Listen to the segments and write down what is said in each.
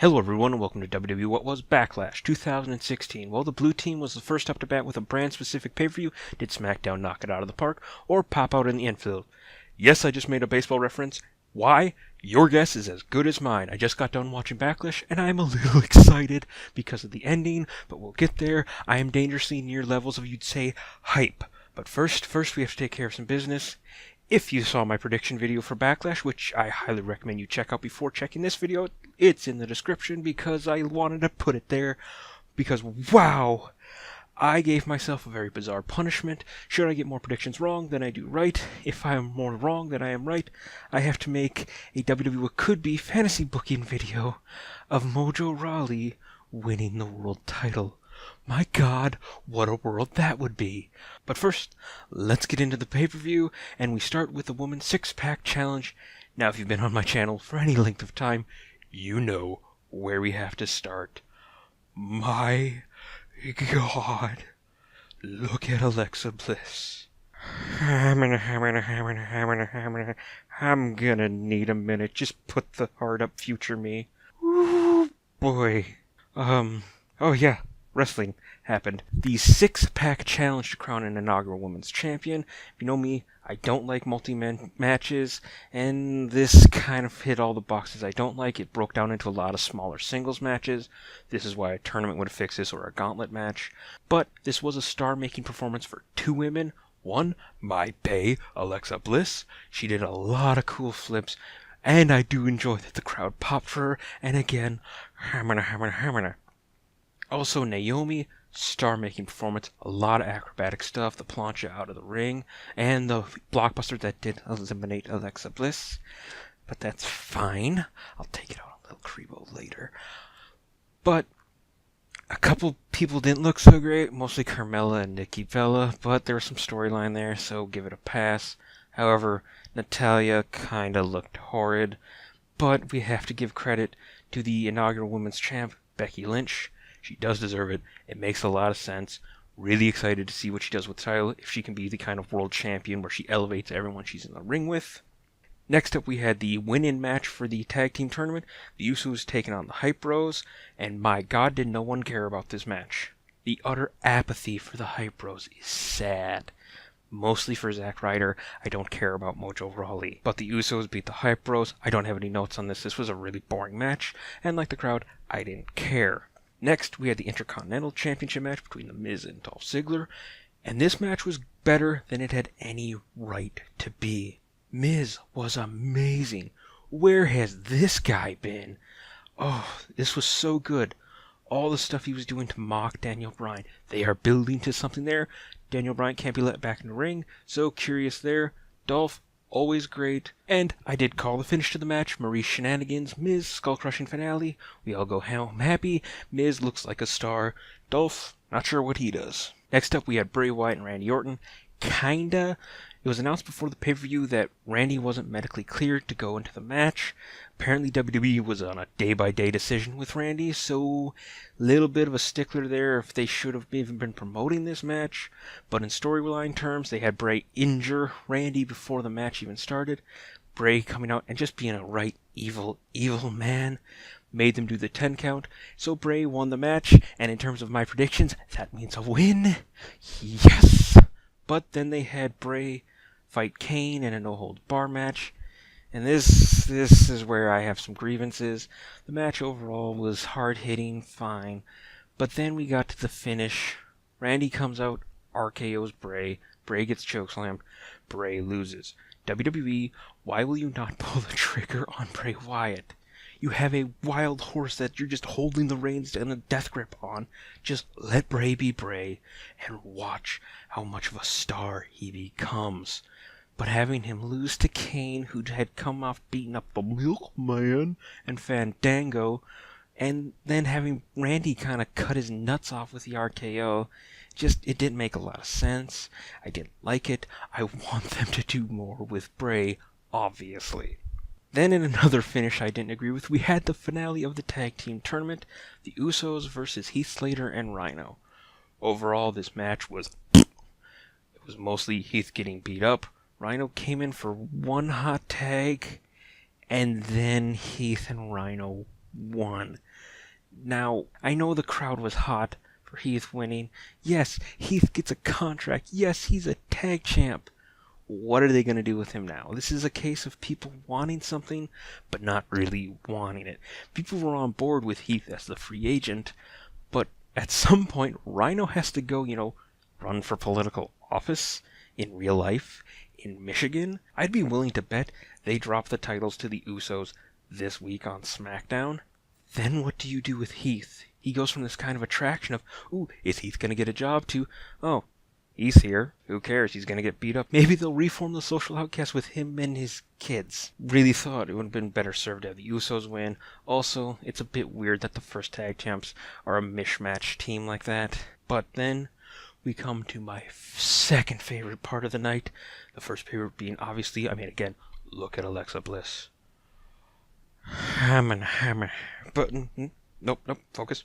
Hello everyone and welcome to WWWhatwas Backlash 2016. Well, the blue team was the first up to bat with a brand-specific pay-per-view. Did SmackDown knock it out of the park or pop out in the infield? Yes, I just made a baseball reference. Why? Your guess is as good as mine. I just got done watching Backlash and I'm a little excited because of the ending, but we'll get there. I am dangerously near levels of, you'd say, hype. But first we have to take care of some business. If you saw my prediction video for Backlash, which I highly recommend you check out before checking this video, it's in the description because I wanted to put it there. Because, wow! I gave myself a very bizarre punishment. Should I get more predictions wrong than I do right? If I am more wrong than I am right, I have to make a WWE What Could Be fantasy booking video of Mojo Rawley winning the world title. My God, what a world that would be. But first, let's get into the pay-per-view, and we start with the Women's Six-Pack Challenge. Now, if you've been on my channel for any length of time, you know where we have to start. My God, look at Alexa Bliss. I'm gonna need a minute. Just put the heart up, future me. Ooh, boy. Oh yeah. Wrestling happened. The six-pack challenge to crown an inaugural women's champion. If you know me, I don't like multi-man matches, and this kind of hit all the boxes I don't like. It broke down into a lot of smaller singles matches. This is why a tournament would fix this, or a gauntlet match. But this was a star-making performance for two women. One, my bae, Alexa Bliss. She did a lot of cool flips, and I do enjoy that the crowd popped for her. And again, hammer. Also, Naomi, star-making performance, a lot of acrobatic stuff, the plancha out of the ring, and the blockbuster that did eliminate Alexa Bliss. But that's fine. I'll take it out a little creepo later. But a couple people didn't look so great, mostly Carmella and Nikki, but there was some storyline there, so give it a pass. However, Natalya kinda looked horrid, but we have to give credit to the inaugural women's champ, Becky Lynch. She does deserve it. It makes a lot of sense. Really excited to see what she does with the title, if she can be the kind of world champion where she elevates everyone she's in the ring with. Next up, we had the win-in match for the tag team tournament. The Usos taking on the Hype Bros, and my God, did no one care about this match. The utter apathy for the Hype Bros is sad. Mostly for Ryder. I don't care about Mojo Rawley. But the Usos beat the Hype Bros. I don't have any notes on this. This was a really boring match, and like the crowd, I didn't care. Next, we had the Intercontinental Championship match between The Miz and Dolph Ziggler, and this match was better than it had any right to be. Miz was amazing. Where has this guy been? Oh, this was so good. All the stuff he was doing to mock Daniel Bryan. They are building to something there. Daniel Bryan can't be let back in the ring, so curious there. Dolph, always great. And I did call the finish to the match. Maurice Shenanigans, Miz, skull-crushing finale. We all go home happy. Miz looks like a star. Dolph, not sure what he does. Next up, we had Bray Wyatt and Randy Orton. Kinda. It was announced before the pay-per-view that Randy wasn't medically cleared to go into the match. Apparently WWE was on a day-by-day decision with Randy, so little bit of a stickler there if they should have even been promoting this match. But in storyline terms, they had Bray injure Randy before the match even started. Bray coming out and just being a right evil man made them do the 10 count. So Bray won the match, and in terms of my predictions, that means a win. Yes! But then they had Bray fight Kane in a no-holds-bar match. And this is where I have some grievances. The match overall was hard-hitting, fine. But then we got to the finish. Randy comes out, RKO's Bray. Bray gets chokeslammed. Bray loses. WWE, why will you not pull the trigger on Bray Wyatt? You have a wild horse that you're just holding the reins and a death grip on. Just let Bray be Bray and watch how much of a star he becomes. But having him lose to Kane, who had come off beating up the Milkman and Fandango, and then having Randy kind of cut his nuts off with the RKO, it didn't make a lot of sense. I didn't like it. I want them to do more with Bray, obviously. Then in another finish I didn't agree with, we had the finale of the tag team tournament, the Usos versus Heath Slater and Rhino. Overall, this match was it was mostly Heath getting beat up. Rhino came in for one hot tag, and then Heath and Rhino won. Now, I know the crowd was hot for Heath winning. Yes, Heath gets a contract. Yes, he's a tag champ. What are they going to do with him now? This is a case of people wanting something, but not really wanting it. People were on board with Heath as the free agent, but at some point, Rhino has to go, run for political office in real life in Michigan. I'd be willing to bet they drop the titles to the Usos this week on SmackDown. Then what do you do with Heath? He goes from this kind of attraction of, ooh, is Heath going to get a job to, oh, he's here. Who cares? He's going to get beat up. Maybe they'll reform the Social Outcast with him and his kids. Really thought it would have been better served to have the Usos win. Also, it's a bit weird that the first tag champs are a mishmash team like that. But then we come to my second favorite part of the night. The first favorite being, obviously, again, look at Alexa Bliss. Hammer. But, nope, focus.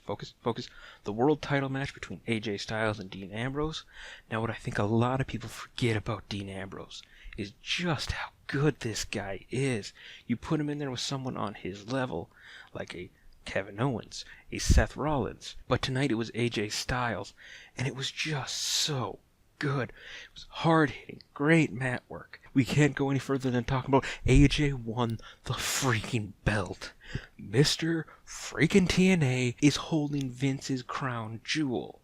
The world title match between AJ Styles and Dean Ambrose. Now, what I think a lot of people forget about Dean Ambrose is just how good this guy is. You put him in there with someone on his level, like a Kevin Owens, a Seth Rollins. But tonight it was AJ Styles, and it was just so good. It was hard-hitting, great mat work. We can't go any further than talking about AJ won the freaking belt. Mr. freaking TNA is holding Vince's crown jewel.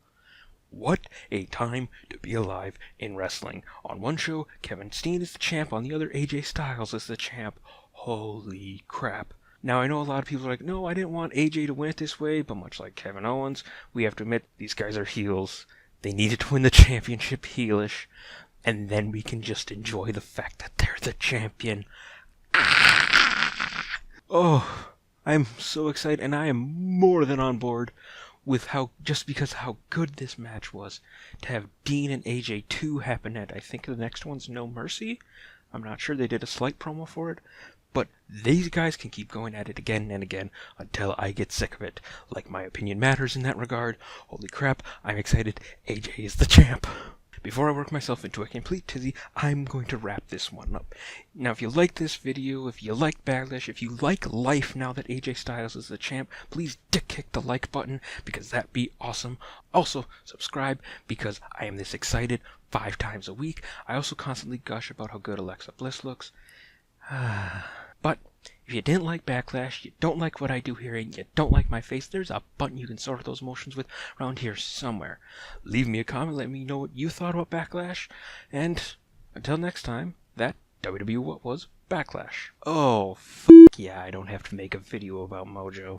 What a time to be alive in wrestling. On one show, Kevin Steen is the champ. On the other, AJ Styles is the champ. Holy crap. Now, I know a lot of people are like, no, I didn't want AJ to win it this way, but much like Kevin Owens, we have to admit these guys are heels. They needed to win the championship heelish, and then we can just enjoy the fact that they're the champion. Oh, I'm so excited, and I am more than on board with because how good this match was. To have Dean and AJ 2 happen at, I think the next one's No Mercy? I'm not sure, they did a slight promo for it. But these guys can keep going at it again and again until I get sick of it. Like my opinion matters in that regard. Holy crap, I'm excited. AJ is the champ. Before I work myself into a complete tizzy, I'm going to wrap this one up. Now, if you like this video, if you like Backlash, if you like life now that AJ Styles is the champ, please dick kick the like button because that'd be awesome. Also, subscribe because I am this excited 5 times a week. I also constantly gush about how good Alexa Bliss looks. But if you didn't like Backlash, you don't like what I do here, and you don't like my face, there's a button you can sort those emotions with around here somewhere. Leave me a comment, let me know what you thought about Backlash, and until next time, that WWE What Was Backlash. Oh, yeah, I don't have to make a video about Mojo.